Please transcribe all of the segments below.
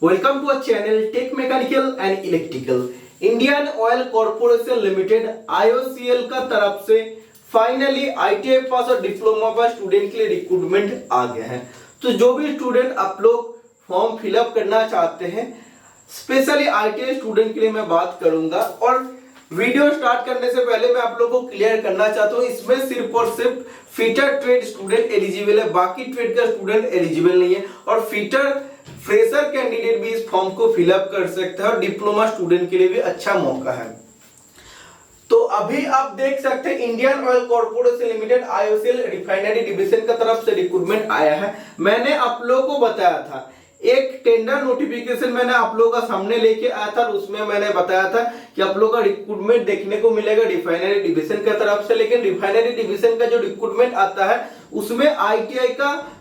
Welcome to our channel Tech Mechanical and Electrical. Indian oil corporation limited IOCL का तरफ से finally ITI पास और diploma pass student के लिए रिक्रूटमेंट आ गया है। तो जो भी स्टूडेंट आप लोग फॉर्म फिलअप करना चाहते हैं, स्पेशली ITI स्टूडेंट के लिए मैं बात करूंगा। और वीडियो स्टार्ट करने से पहले मैं आप लोगों को क्लियर करना चाहता हूं, इसमें सिर्फ और सिर्फ फिटर ट्रेड स्टूडेंट एलिजिबल है, बाकी ट्रेड का स्टूडेंट एलिजिबल नहीं है। और फिटर फ्रेशर कैंडिडेट भी इस फॉर्म को फिलअप कर सकते हैं और डिप्लोमा स्टूडेंट के लिए भी अच्छा मौका है। तो अभी आप देख सकते हैं Indian oil corporation limited IOCL refinery division का तरफ से रिक्रूटमेंट आया है। मैंने आप लोगों को बताया था, एक टेंडर नोटिफिकेशन मैंने आप लोगों का सामने लेके आया था, उसमें मैंने बताया था कि आप लोगों का रिक्रूटमेंट देखने को मिलेगा रिफाइनरी डिवीजन की तरफ से। लेकिन रिफाइनरी डिवीजन का जो रिक्रूटमेंट आता है उसमें ITI का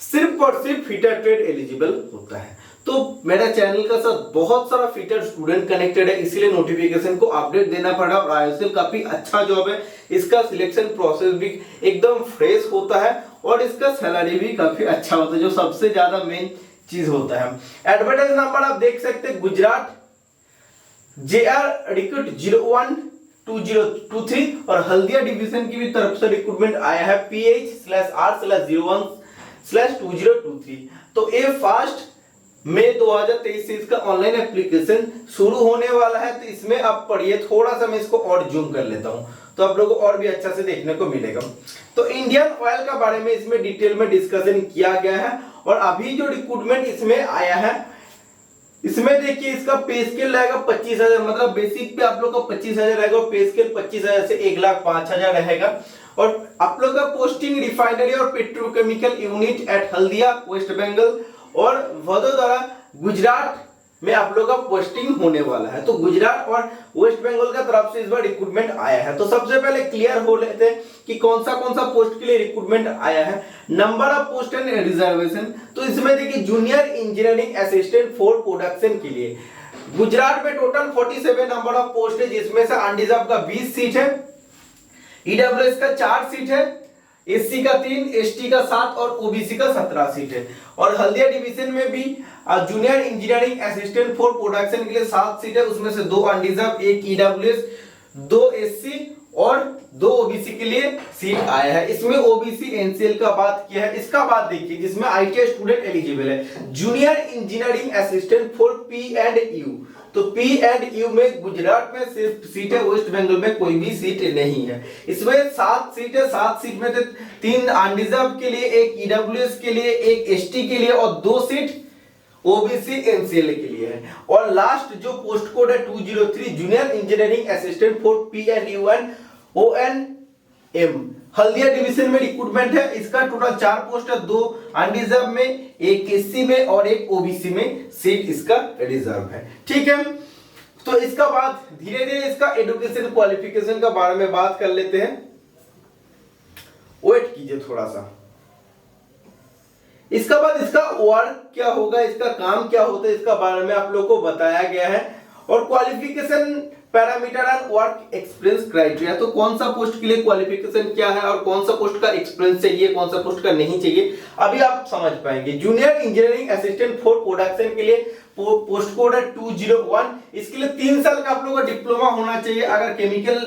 सिर्फ और सिर्फ फिटर ट्रेड एलिजिबल होता है। तो मेरा चैनल का साथ बहुत सारा फिटर स्टूडेंट कनेक्टेड है, इसीलिए नोटिफिकेशन को अपडेट देना पड़ा। और IOCL काफी अच्छा जॉब है, इसका सिलेक्शन प्रोसेस भी एकदम फ्रेश होता है और इसका सैलरी भी काफी अच्छा होता है, जो सबसे ज्यादा मेन चीज होता है। एडवर्टाइज नंबर आप देख सकते हैं, गुजरात JR रिक्रूट 012023 और हल्दिया डिवीजन की भी तरफ से रिक्रूटमेंट आया है PH/R/01/2023। तो ये 1 मई 2023 से इसका ऑनलाइन एप्लीकेशन शुरू होने वाला है। तो इसमें आप पढ़िए, थोड़ा सा मैं इसको और जूम कर लेता हूं तो आप लोगों को और भी अच्छा से देखने को मिलेगा। तो इंडियन ऑयल का बारे में इसमें डिटेल में डिस्कशन किया गया है। और अभी जो रिक्रूटमेंट इसमें आया है, इसमें देखिए इसका पे स्केल रहेगा 25,000, मतलब बेसिक पे आप लोग का 25,000 रहेगा और पे स्केल 25,000 से 1,05,000 रहेगा। और आप लोग का पोस्टिंग रिफाइनरी और petrochemical unit at Haldia West Bengal और वडोदरा गुजरात में आप लोग का पोस्टिंग होने वाला है। तो गुजरात और वेस्ट बंगाल का तरफ से इस बार रिक्रूटमेंट आया है। तो सबसे पहले क्लियर हो लेते हैं कि कौन सा पोस्ट के लिए रिक्रूटमेंट आया है। Number of post and reservation, तो इसमें देखिए junior engineering assistant for production के लिए गुजरात में टोटल 47 नंबर ऑफ पोस्ट है, जिसमें से अनरिजर्व का 20 सीट है, EWS का 4 सीट है, SC का 3, ST का 7 और OBC का 17 सीट है। और हल्दिया डिवीजन में भी junior engineering assistant for production के लिए 7 सीट है, उसमें से 2 अनरिजर्व, 1 EWS, 2 SC और 2 OBC के लिए सीट आया है। इसमें OBC NCL का बात किया है। इसका बात देखिए, जिसमें ITI स्टूडेंट एलिजिबल है, junior engineering assistant for P&U। तो P&U में गुजरात में सिर्फ सीट है, वेस्ट बंगाल में कोई भी सीट नहीं है। इसमें 7 सीट है, 7 सीट में से 3 अनरिजर्व के लिए, 1 EWS के लिए, 1 ST के लिए और 2 सीट OBC NCL के लिए है। और लास्ट जो पोस्ट कोड है 203 junior engineering assistant for P&U and ONM Haldia division में रिक्रूटमेंट है। इसका टोटल 4 पोस्ट है, 2 अनरिजर्व में, 1 SC में और 1 OBC में सीट इसका रिजर्व है। ठीक है, तो इसका बाद धीरे धीरे इसका एजुकेशन क्वालिफिकेशन का बारे में बात कर लेते हैं। वेट कीजिए थोड़ा सा। इसका बाद इसका वर्क क्या होगा, इसका काम क्या होता है, इसका बारे में आप लोगों को बताया गया है। और qualification parameter and work experience criteria, तो कौन सा पोस्ट के लिए क्वालिफिकेशन क्या है और कौन सा पोस्ट का एक्सपीरियंस चाहिए, कौन सा पोस्ट का नहीं चाहिए, अभी आप समझ पाएंगे। Junior engineering assistant for production के लिए पोस्ट कोड है 201। इसके लिए 3 साल का आप लोगों का डिप्लोमा होना चाहिए। अगर केमिकल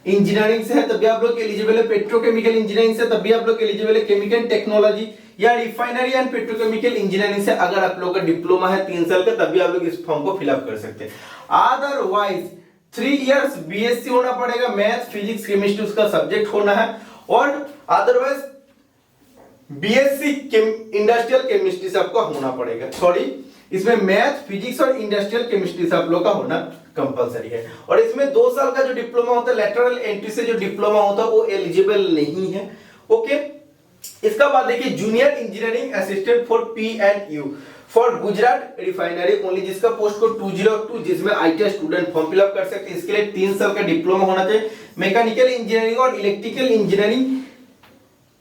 इंजीनियरिंग से है तभी आप लोग एलिजिबल है, पेट्रोकेमिकल इंजीनियरिंग से तभी आप लोग एलिजिबल है, केमिकल टेक्नोलॉजी या रिफाइनरी एंड पेट्रोकेमिकल इंजीनियरिंग से अगर आप लोग का डिप्लोमा है 3 साल का, तभी आप लोग इस फॉर्म को फिलअप कर सकते हैं। अदरवाइज 3 इयर्स BSc होना पड़ेगा, मैथ फिजिक्स केमिस्ट्री उसका सब्जेक्ट होना है। और अदरवाइज BSc इंडस्ट्रियल केमिस्ट्री से आपको होना पड़ेगा। सॉरी, इसमें मैथ फिजिक्स और इंडस्ट्रियल केमिस्ट्री से आप लोग का होना कंपलसरी है। और इसमें 2 साल का जो डिप्लोमा होता है, लेटरल एंट्री से जो डिप्लोमा होता है वो एलिजिबल नहीं है। ओके, इसका बाद देखिए junior engineering assistant for P&U for Gujarat refinery only, जिसका पोस्ट कोड 202, जिसमें ITI स्टूडेंट फॉर्म फिलअप कर सकते हैं। इसके लिए 3 साल का डिप्लोमा होना चाहिए। मैकेनिकल इंजीनियरिंग और electrical engineering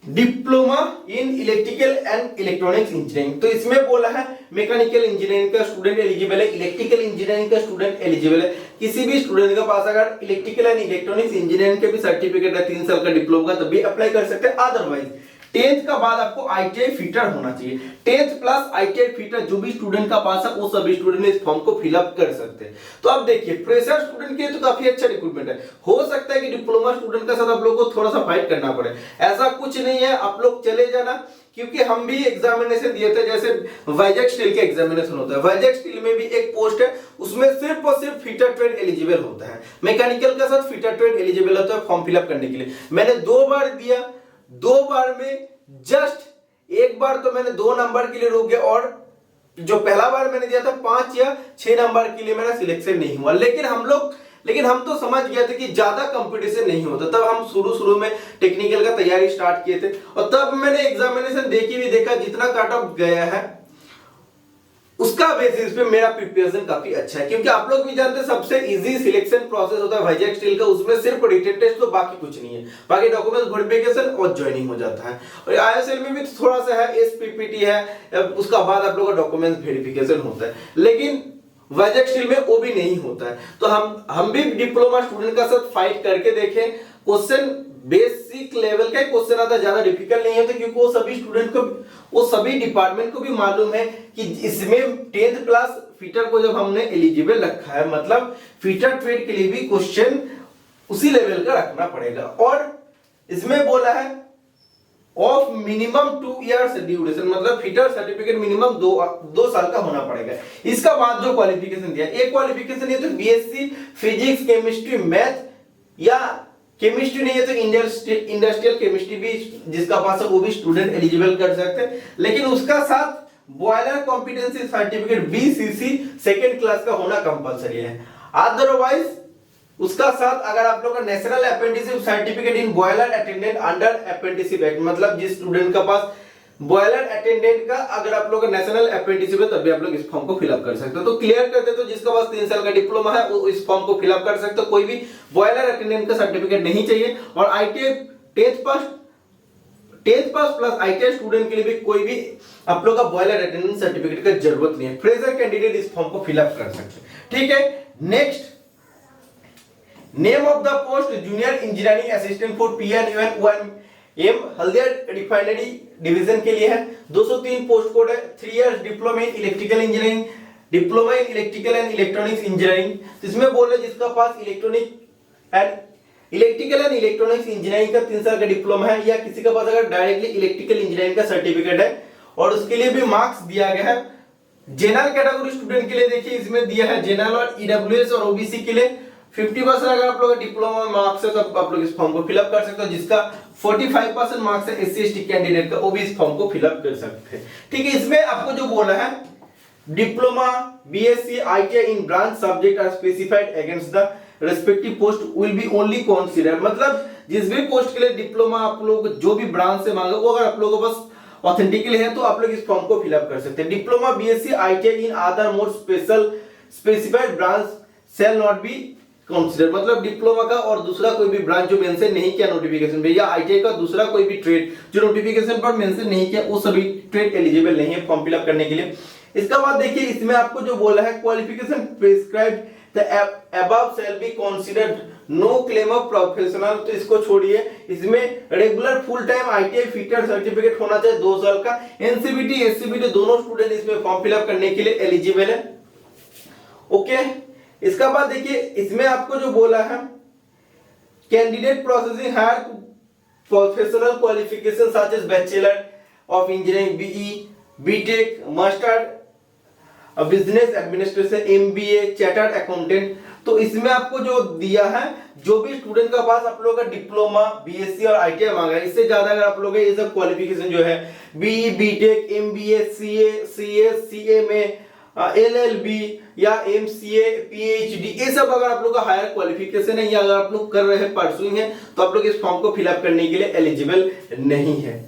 diploma in electrical and electronics engineering. तो इसमें बोला है मैकेनिकल इंजीनियरिंग का स्टूडेंट एलिजिबल है, इलेक्ट्रिकल इंजीनियरिंग का स्टूडेंट एलिजिबल है। किसी भी स्टूडेंट के पास अगर इलेक्ट्रिकल एंड इलेक्ट्रॉनिक्स इंजीनियरिंग के भी सर्टिफिकेट है 3 साल का डिप्लोमा का, तभी अप्लाई कर सकते हैं। अदरवाइज 10th का बाद आपको ITI फिटर होना चाहिए। 10th प्लस ITI फिटर जो भी स्टूडेंट का पास है वो सभी स्टूडेंट इस फॉर्म को फिलअप कर सकते हैं। तो अब देखिए फ्रेशर स्टूडेंट के लिए तो काफी अच्छा रिक्रूटमेंट है। हो सकता है कि डिप्लोमा स्टूडेंट के साथ आप लोग को थोड़ा सा फाइट करना पड़े, ऐसा कुछ नहीं है, आप लोग चले जाना, क्योंकि हम भी एग्जामिनेशन दिए थे, जैसे वाइजैक स्टील के एग्जामिनेशन होता है, वाइजैक स्टील में भी एक पोस्ट है, उसमें सिर्फ और सिर्फ फिटर ट्रेड एलिजिबल होता है, मैकेनिकल के साथ फिटर ट्रेड एलिजिबल होता है फॉर्म फिलअप करने के लिए। मैंने 2 बार दिया, 2 बार में जस्ट एक बार तो मैंने 2 नंबर के लिए रुक गया, और जो पहला बार मैंने दिया था 5 या 6 नंबर के लिए मेरा सिलेक्शन नहीं हुआ। लेकिन हम तो समझ गए थे कि ज्यादा कंपटीशन नहीं होता, तब हम शुरू में टेक्निकल का तैयारी स्टार्ट किए थे, और तब मैंने एग्जामिनेशन देखा जितना कट ऑफ गया है उसका बेसिस पे मेरा प्रिपरेशन काफी अच्छा है, क्योंकि आप लोग भी जानते हैं सबसे इजी सिलेक्शन प्रोसेस होता है वाइजैक स्टील का, उसमें सिर्फ रिटन टेस्ट, तो बाकी कुछ नहीं है, बाकी डॉक्यूमेंट्स वेरिफिकेशन और ज्वाइनिंग हो जाता है। और ISL में भी तो थोड़ा सा है, SPPT है, उसका बाद आप लोग का डॉक्यूमेंट्स वेरिफिकेशन होता है, लेकिन वाइजैक स्टील में वो भी नहीं होता है। तो हम भी डिप्लोमा स्टूडेंट का साथ फाइट करके देखें, क्वेश्चन बेसिक लेवल का क्वेश्चन आता है, ज्यादा डिफिकल्ट नहीं होता, क्योंकि वो सभी स्टूडेंट को, वो सभी डिपार्टमेंट को भी मालूम है कि इसमें 10th क्लास फिटर को जब हमने एलिजिबल रखा है, मतलब फिटर ट्रेड के लिए भी क्वेश्चन उसी लेवल का रखना पड़ेगा। और इसमें बोला है ऑफ मिनिमम 2 इयर्स ड्यूरेशन, मतलब फिटर सर्टिफिकेट मिनिमम 2 साल का होना पड़ेगा। इसका बाद जो क्वालिफिकेशन दिया, एक क्वालिफिकेशन ये तो BSc फिजिक्स केमिस्ट्री मैथ, या केमिस्ट्री नहीं है तो इंडस्ट्रियल केमिस्ट्री भी जिसका पास है वो भी स्टूडेंट एलिजिबल कर सकते हैं, लेकिन उसका साथ boiler competency certificate BCC second class का होना कंपलसरी है। अदरवाइज उसका साथ अगर आप लोग का national apprenticeship certificate in boiler attendant under apprenticeship act, मतलब जिस स्टूडेंट का पास बॉयलर अटेंडेंट का अगर आप लोग का नेशनल अप्रेंटिसशिप है तभी आप लोग इस फॉर्म को फिलअप कर सकते हो। तो क्लियर कर देते हो, जिसका पास 3 साल का डिप्लोमा है वो इस फॉर्म को फिलअप कर सकते हो, कोई भी बॉयलर अटेंडेंट का सर्टिफिकेट नहीं चाहिए। और ITI 10th पास प्लस ITI स्टूडेंट के लिए भी कोई भी आप लोग का बॉयलर अटेंडेंट सर्टिफिकेट का जरूरत नहीं है, फ्रेशर कैंडिडेट इस फॉर्म को फिलअप कर सकते हैं। ठीक है, next name of the post junior engineering assistant for PN1M Haldia refinery division के लिए है। 203 पोस्ट कोड है। 3 years diploma in electrical engineering, diploma in electrical and electronics engineering. इसमें बोले जिसका पास इलेक्ट्रिकल एंड इलेक्ट्रॉनिक्स इंजीनियरिंग का 3 साल का डिप्लोमा है, या किसी का पास अगर डायरेक्टली इलेक्ट्रिकल इंजीनियरिंग का सर्टिफिकेट है, और उसके लिए भी मार्क्स दिया गया है। जनरल कैटेगरी स्टूडेंट के लिए देखिए इसमें दिया है जनरल और EWS और OBC के लिए 50% अगर आप लोग का डिप्लोमा में मार्क्स है तो आप लोग इस फॉर्म को फिलअप कर सकते हो। जिसका 45% मार्क्स है SC ST कैंडिडेट का, वो भी इस फॉर्म को फिलअप कर सकते हैं। ठीक है, इसमें आपको जो बोला है diploma BSc ITI in branch subject are specified against the respective post will be only consider, मतलब जिस भी पोस्ट के लिए डिप्लोमा आप लोग जो भी ब्रांच से मांगे वो अगर आप लोगों को बस ऑथेंटिकली है तो आप लोग इस फॉर्म को फिलअप कर सकते हैं। Diploma BSc ITI in other more specified branch shall not be consider, मतलब डिप्लोमा का और दूसरा कोई भी ब्रांच जो मेंशन नहीं किया नोटिफिकेशन पे, या ITI का दूसरा कोई भी ट्रेड जो नोटिफिकेशन पर मेंशन नहीं किया, वो सभी ट्रेड एलिजिबल नहीं है फॉर्म फिलअप करने के लिए। इसका बाद देखिए इसमें आपको जो बोला है qualification prescribed the above shall be considered no claim of professional, तो इसको छोड़िए। इसमें regular full time ITI fitter certificate होना चाहिए 2 साल का। NCBT SCBT दोनों स्टूडेंट इसमें फॉर्म फिलअप करने के लिए एलिजिबल है। ओके, इसका बाद देखिए इसमें आपको जो बोला है candidate processing higher professional qualification such as bachelor of engineering BE BTech master business administration MBA chartered accountant. तो इसमें आपको जो दिया है जो भी स्टूडेंट का पास आप लोगों का डिप्लोमा BSc और ITI मांगा है, इससे ज्यादा अगर आप लोग ये सब क्वालिफिकेशन जो है BE BTech MBA CA CS CA में LLB या MCA PhD ये सब अगर आप लोग का हायर क्वालिफिकेशन है या अगर आप लोग कर रहे हैं परसुइंग है तो आप लोग इस फॉर्म को फिलअप करने के लिए एलिजिबल नहीं है।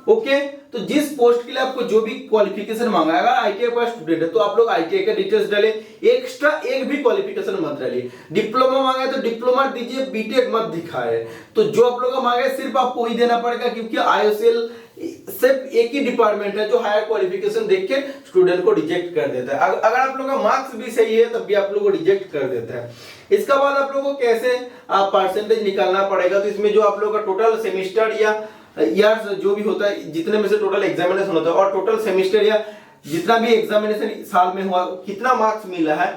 ओके, तो जिस पोस्ट के लिए आपको जो भी क्वालिफिकेशन मांगा है, अगर ITI का स्टूडेंट है तो आप लोग ITI का डिटेल्स डालें, एक्स्ट्रा एक भी क्वालिफिकेशन मत डालिए। डिप्लोमा मांगा है तो डिप्लोमा दीजिए, BTech मत दिखाए। तो जो आप लोग का मांगा है सिर्फ आपको ही देना पड़ेगा, क्योंकि IOCL सिर्फ एक ही डिपार्टमेंट है जो हायर क्वालिफिकेशन देख के स्टूडेंट को रिजेक्ट कर देता है। अगर आप लोग का मार्क्स भी सही है तब भी आप लोग को रिजेक्ट कर देता है। इसका बाद आप लोग को कैसे परसेंटेज निकालना पड़ेगा, तो इसमें जो आप लोग का टोटल सेमिस्टर या ईयर्स जो भी होता है, जितने में से टोटल एग्जामिनेशन होता है और टोटल सेमेस्टर या जितना भी एग्जामिनेशन साल में हुआ कितना मार्क्स मिला है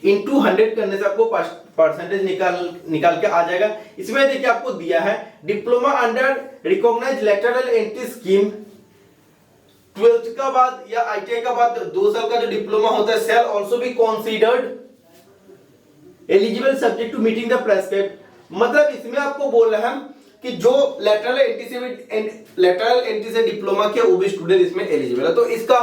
इनटू 100 करने से आपको परसेंटेज निकाल के आ जाएगा। इसमें देखिए आपको दिया है diploma under recognised lateral entry scheme 12th का बाद या आईटीआई का बाद 2 साल का जो डिप्लोमा होता है shall also be considered eligible subject to meeting the prescribed. मतलब इसमें आपको बोल रहा है कि जो लेटरल एंट्री से डिप्लोमा किया वो भी स्टूडेंट इसमें एलिजिबल है। तो इसका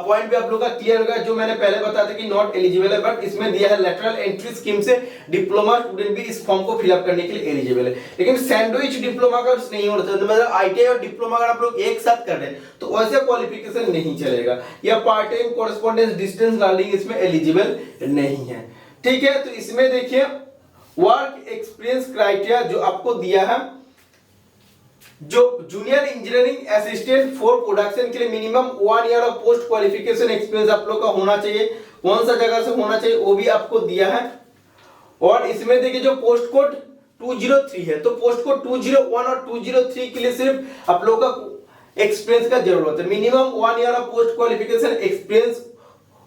पॉइंट भी आप लोगों का क्लियर होगा। जो मैंने पहले बताया था कि नॉट एलिजिबल है, बट इसमें दिया है लेटरल एंट्री स्कीम से डिप्लोमा स्टूडेंट भी इस फॉर्म को फिलअप करने के लिए एलिजिबल है। लेकिन सैंडविच डिप्लोमा का नहीं होना चाहिए, मतलब आईटीआई और डिप्लोमा अगर आप लोग एक साथ कर रहे हैं तो वैसे क्वालिफिकेशन नहीं चलेगा। या part time correspondence distance learning इसमें एलिजिबल नहीं है। ठीक है, तो इसमें देखिए वर्क एक्सपीरियंस क्राइटेरिया जो आपको दिया है, जो junior engineering assistant for production के लिए minimum 1 year of post qualification experience आप लोग का होना चाहिए। कौन सा जगह से होना चाहिए वो भी आपको दिया है। और इसमें देखिए जो पोस्ट कोड 203 है, तो पोस्ट कोड 201 और 203 के लिए सिर्फ आप लोग का एक्सपीरियंस का जरूरत है। Minimum 1 year of post qualification experience,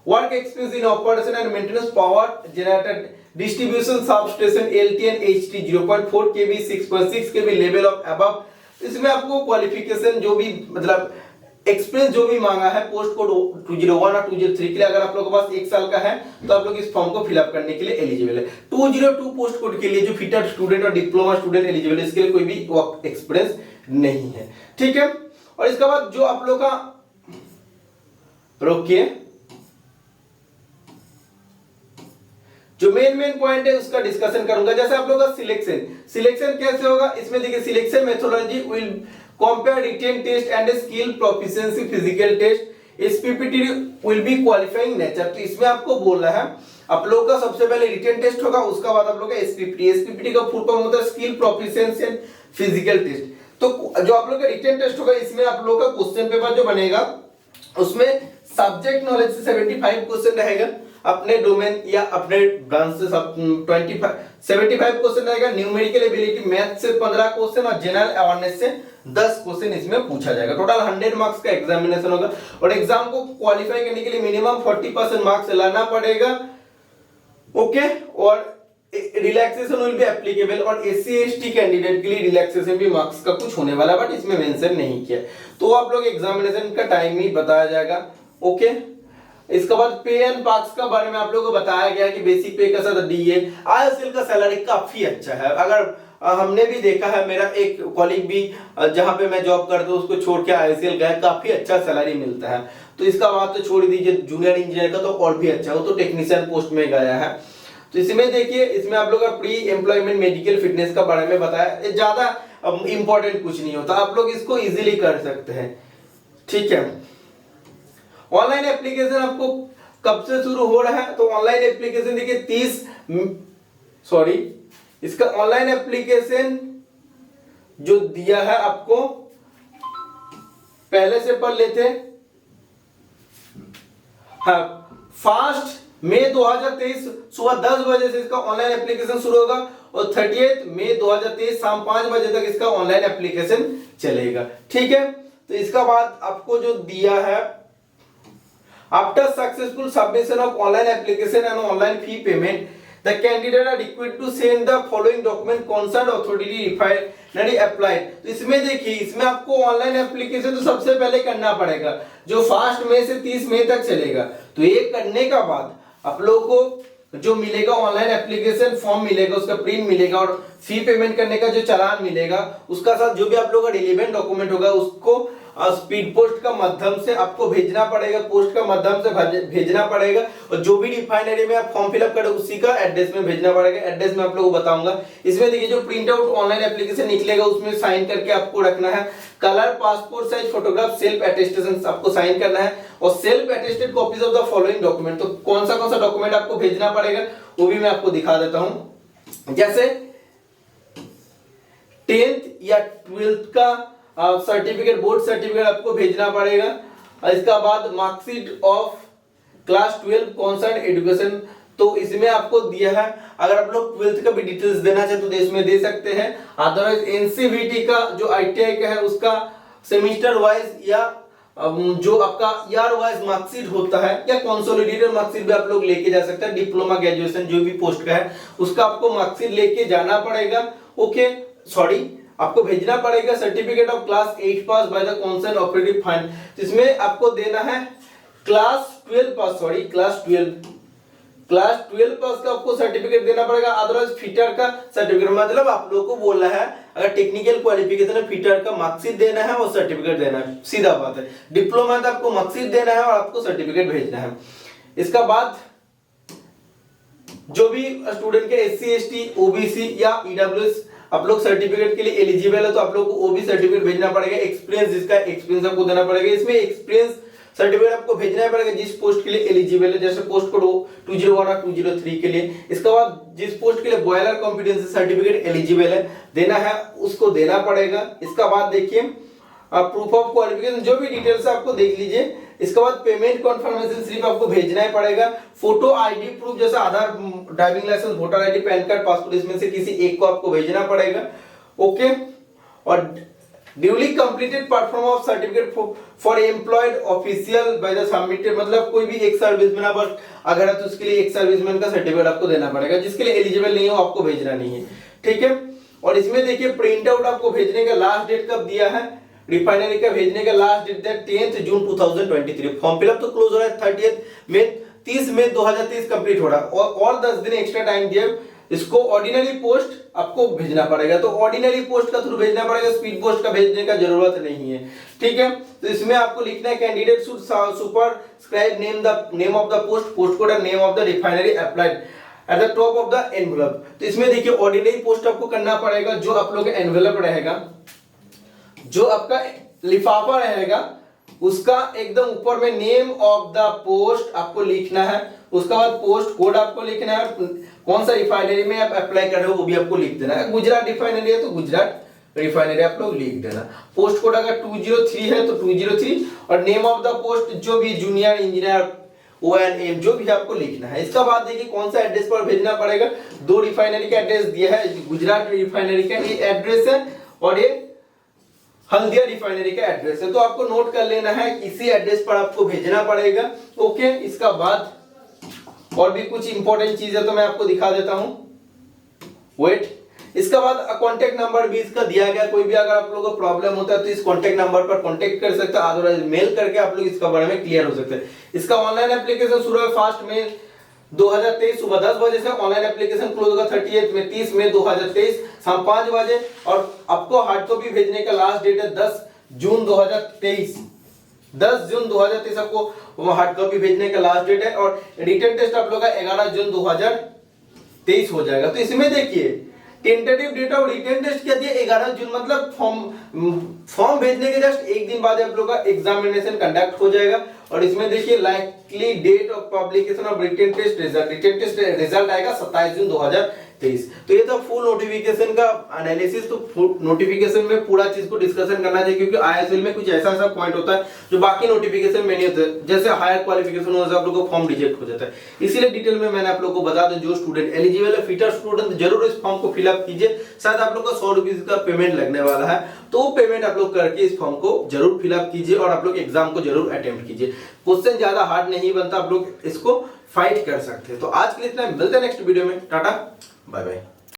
work experience in operation and maintenance power generator distribution substation LT and HT 0.4 kV 6.6 kV level of above. इसमें आपको क्वालिफिकेशन जो भी मतलब एक्सपीरियंस जो भी मांगा है पोस्ट कोड 201 और 203 के लिए, अगर आप लोगों के पास 1 साल का है तो आप लोग इस फॉर्म को फिलअप करने के लिए एलिजिबल है। 202 पोस्ट कोड के लिए जो फिटेड स्टूडेंट और डिप्लोमा स्टूडेंट एलिजिबल है, इसके लिए कोई भी वर्क एक्सपीरियंस नहीं है। ठीक है, और इसके बाद जो आप लोग का रोकिए जो मेन पॉइंट है उसका डिस्कशन करूंगा। जैसे आप लोग का सिलेक्शन कैसे होगा, इसमें देखिए selection methodology will compare written test and skill proficiency physical test. SPPT will be qualifying nature. तो इसमें आपको बोल रहा है आप लोग का सबसे पहले रिटेन टेस्ट होगा, उसका बाद आप लोग का एसपीपीटी का फुल फॉर्म होता है skill proficiency and physical test. तो जो आप लोग का रिटेन टेस्ट होगा इसमें आप लोग का क्वेश्चन पेपर जो बनेगा उसमें सब्जेक्ट नॉलेज से 75 क्वेश्चन रहेगा, अपने डोमेन या अपने ब्रांच से 75 क्वेश्चन रहेगा, न्यूमेरिकल एबिलिटी मैथ से 15 क्वेश्चन और जनरल अवेयरनेस से 10 क्वेश्चन इसमें पूछा जाएगा। टोटल 100 मार्क्स का एग्जामिनेशन होगा और एग्जाम को क्वालिफाई करने के लिए मिनिमम 40% मार्क्स लाना पड़ेगा। ओके, और रिलैक्सेशन विल बी एप्लीकेबल और SC ST कैंडिडेट के लिए रिलैक्सेशन भी मार्क्स का कुछ होने वाला, बट इसमें मेंशन नहीं किया। तो आप लोग एग्जामिनेशन का टाइम ही बताया जाएगा। ओके, इसके बाद पे एंड पार्क्स का बारे में आप लोगों को बताया गया कि बेसिक पे के साथ DA ISL का सैलरी काफी अच्छा है। अगर हमने भी देखा है, मेरा एक कॉलीग भी जहां पे मैं जॉब करता हूं उसको छोड़ के ISL गया, काफी अच्छा सैलरी मिलता है। तो इसका बात तो छोड़ दीजिए, जूनियर इंजीनियर का तो और भी अच्छा है, वो तो टेक्नीशियन पोस्ट में गया है। तो इसमें देखिए इसमें आप लोग का प्री एम्प्लॉयमेंट मेडिकल फिटनेस का बारे में बताया, ज्यादा इंपॉर्टेंट कुछ नहीं होता, आप लोग इसको इजीली कर सकते हैं। ठीक है, ऑनलाइन एप्लीकेशन आपको कब से शुरू हो रहा है, तो ऑनलाइन एप्लीकेशन देखिए इसका ऑनलाइन एप्लीकेशन जो दिया है आपको पहले से पढ़ लेते हैं। हाँ, 1 मई 2023 सुबह 10 बजे से इसका ऑनलाइन एप्लीकेशन शुरू होगा और 30 मई 2023 शाम 5 बजे तक इसका ऑनलाइन एप्लीकेशन चलेगा। ठीक है, तो इसका बाद आपको जो दिया है after successful submission of online application and online fee payment the candidate are required to send the following document concern authority refinery applied. तो इसमें देखिए इसमें आपको ऑनलाइन एप्लीकेशन तो सबसे पहले करना पड़ेगा जो 1 मई से 30 मई तक चलेगा। तो ये करने का बाद आप लोगों को जो मिलेगा ऑनलाइन एप्लीकेशन फॉर्म मिलेगा, उसका प्रिंट मिलेगा और फी पेमेंट करने का जो चालान मिलेगा उसका साथ जो भी आप लोगों का रिलेवेंट डॉक्यूमेंट होगा उसको स्पीड पोस्ट का माध्यम से आपको भेजना पड़ेगा, पोस्ट का माध्यम से भेजना पड़ेगा और जो भी रिफाइनरी में आप फॉर्म फिलअप करें उसी का एड्रेस में भेजना पड़ेगा। एड्रेस में आप लोगों को बताऊंगा। इसमें देखिए जो प्रिंट आउट ऑनलाइन एप्लीकेशन निकलेगा उसमें साइन करके आपको रखना है, colour passport size photograph self attestation आपको साइन करना है और self attested copies of the following document. तो कौन सा डॉक्यूमेंट आपको भेजना पड़ेगा वो भी मैं आपको दिखा देता हूं। जैसे 10th या 12th का सर्टिफिकेट, बोर्ड सर्टिफिकेट आपको भेजना पड़ेगा। इसका बाद marksheet of class 12 concern education तो इसमें आपको दिया है, अगर आप लोग 12th का भी डिटेल्स देना चाहे तो इसमें दे सकते हैं। अदरवाइज एनसीवीटी का जो आईटीआई का है उसका सेमेस्टर वाइज या जो आपका ईयर वाइज मार्कशीट होता है या कंसोलिडेटेड मार्कशीट भी आप लोग लेके जा सकते हैं। डिप्लोमा ग्रेजुएशन जो भी पोस्ट का है उसका आपको मार्कशीट लेके जाना पड़ेगा। ओके सॉरी, आपको भेजना पड़ेगा certificate of class 8 pass by the concern operative fine. इसमें आपको देना है क्लास 12 पास, सॉरी क्लास 12 पास का आपको सर्टिफिकेट देना पड़ेगा। अदरवाइज फिटर का सर्टिफिकेट, मतलब आप लोगों को बोला है अगर टेक्निकल क्वालिफिकेशन है फिटर का मार्कशीट देना है और सर्टिफिकेट देना है, सीधा बात है। डिप्लोमा का आपको मार्कशीट देना है और आपको सर्टिफिकेट भेजना है। इसका बाद जो भी स्टूडेंट के एससी एसटी ओबीसी या ईडब्ल्यूएस आप लोग सर्टिफिकेट के लिए एलिजिबल है तो आप लोग को ओबी सर्टिफिकेट भेजना पड़ेगा। एक्सपीरियंस, जिसका एक्सपीरियंस आपको देना पड़ेगा। इसमें एक्सपीरियंस सर्टिफिकेट आपको भेजना पड़ेगा जिस पोस्ट के लिए एलिजिबल है, जैसे पोस्ट कोड 201 और 203 के लिए। इसके बाद जिस पोस्ट के लिए बॉयलर कॉम्पिटेंसी सर्टिफिकेट एलिजिबल है देना है उसको देना पड़ेगा। इसका बाद देखिए प्रूफ ऑफ क्वालिफिकेशन, जो भी डिटेल्स आपको देख लीजिए। इसके बाद पेमेंट कन्फर्मेशन स्लिप आपको भेजना ही पड़ेगा। फोटो आईडी प्रूफ जैसे Aadhaar, driving license, voter ID, PAN card, passport, इसमें से किसी एक को आपको भेजना पड़ेगा। ओके, और duly completed platform of certificate for employed official by the submitted, मतलब कोई भी एक सर्विसमैन अगर है तो उसके लिए एक सर्विसमैन का सर्टिफिकेट आपको देना पड़ेगा। जिसके लिए एलिजिबल नहीं हो आपको भेजना नहीं है, ठीक है। और इसमें देखिए प्रिंट आउट आपको भेजने का लास्ट डेट कब दिया है, रिफाइनरी का भेजने का लास्ट डेट है 10th जून 2023। फॉर्म फिलअप तो क्लोज हो रहा है 30 मई 2023 कंप्लीट हो रहा है और 10 दिन एक्स्ट्रा टाइम दिया। इसको ऑर्डिनरी पोस्ट आपको भेजना पड़ेगा, तो ऑर्डिनरी पोस्ट का थ्रू भेजना पड़ेगा, स्पीड पोस्ट का भेजने का जरूरत नहीं है, ठीक है। तो इसमें आपको लिखना है candidate should superscribe name of the post code and name of the refinery applied at the top of the envelope. तो इसमें देखिए ऑर्डिनरी पोस्ट आपको करना पड़ेगा, जो आप लोग एनवेलप रहेगा, जो आपका लिफाफा रहेगा उसका एकदम ऊपर में नेम ऑफ द पोस्ट आपको लिखना है। उसके बाद पोस्ट कोड आपको लिखना है, कौन सा रिफाइनरी में आप अप्लाई कर रहे हो वो भी आपको लिख देना है। गुजरात रिफाइनरी है तो गुजरात रिफाइनरी आप लोग लिख देना। पोस्ट कोड अगर 203 है तो 203 और नेम ऑफ द पोस्ट जो भी जूनियर इंजीनियर ONM जो भी आपको लिखना है। इसका बाद देखिए कौन सा एड्रेस पर भेजना पड़ेगा। 2 रिफाइनरी का एड्रेस दिया है, गुजरात रिफाइनरी का ये एड्रेस है और ये हल्दिया रिफाइनरी का एड्रेस है, तो आपको नोट कर लेना है इसी एड्रेस पर आपको भेजना पड़ेगा। ओके, इसका बाद और भी कुछ इंपॉर्टेंट चीज है तो मैं आपको दिखा देता हूं, वेट। इसका बाद कांटेक्ट नंबर भी इसका दिया गया, कोई भी अगर आप लोगों को प्रॉब्लम होता है तो इस कांटेक्ट नंबर पर कांटेक्ट कर सकते हैं, अदरवाइज मेल करके आप लोग इसका बारे में क्लियर हो सकते हैं। इसका ऑनलाइन एप्लीकेशन शुरू है 1 मई 2023 सुबह 10 बजे से। ऑनलाइन एप्लीकेशन क्लोज होगा 30 मई 2023 शाम 5 बजे और आपको हार्ड कॉपी भेजने का लास्ट डेट है 10 जून 2023। 10 जून 2023 आपको हार्ड कॉपी भेजने का लास्ट डेट है और रिटन टेस्ट आप लोग का 11 जून 2023 हो जाएगा। तो इसमें देखिए tentative date of written test क्या दिया 11 जून, मतलब फॉर्म भेजने के जस्ट एक दिन बाद आप लोग का एग्जामिनेशन कंडक्ट हो जाएगा। और इसमें देखिए likely date of publication of written test result आएगा 27 जून 2023। तो ये था फुल नोटिफिकेशन का एनालिसिस। तो नोटिफिकेशन में पूरा चीज को डिस्कशन करना चाहिए क्योंकि आईएसएल में कुछ ऐसा पॉइंट होता है जो बाकी नोटिफिकेशन में नहीं होता है, जैसे हायर क्वालिफिकेशन हो आप लोग को फॉर्म रिजेक्ट हो जाता है। इसीलिए डिटेल में मैंने आप लोग को बता दूं, जो स्टूडेंट एलिजिबल है फिटर स्टूडेंट जरूर इस फॉर्म को फिलअप कीजिए। शायद आप लोग का 100 रुपीज का पेमेंट लगने वाला है, तो पेमेंट आप लोग करके इस फॉर्म को जरूर फिलअप कीजिए और आप लोग एग्जाम को जरूर अटेम्प्ट कीजिए। क्वेश्चन ज्यादा हार्ड नहीं बनता, आप लोग इसको फाइट कर सकते हैं। तो आज के लिए इतना, मिलते हैं नेक्स्ट वीडियो में। Tata bye bye.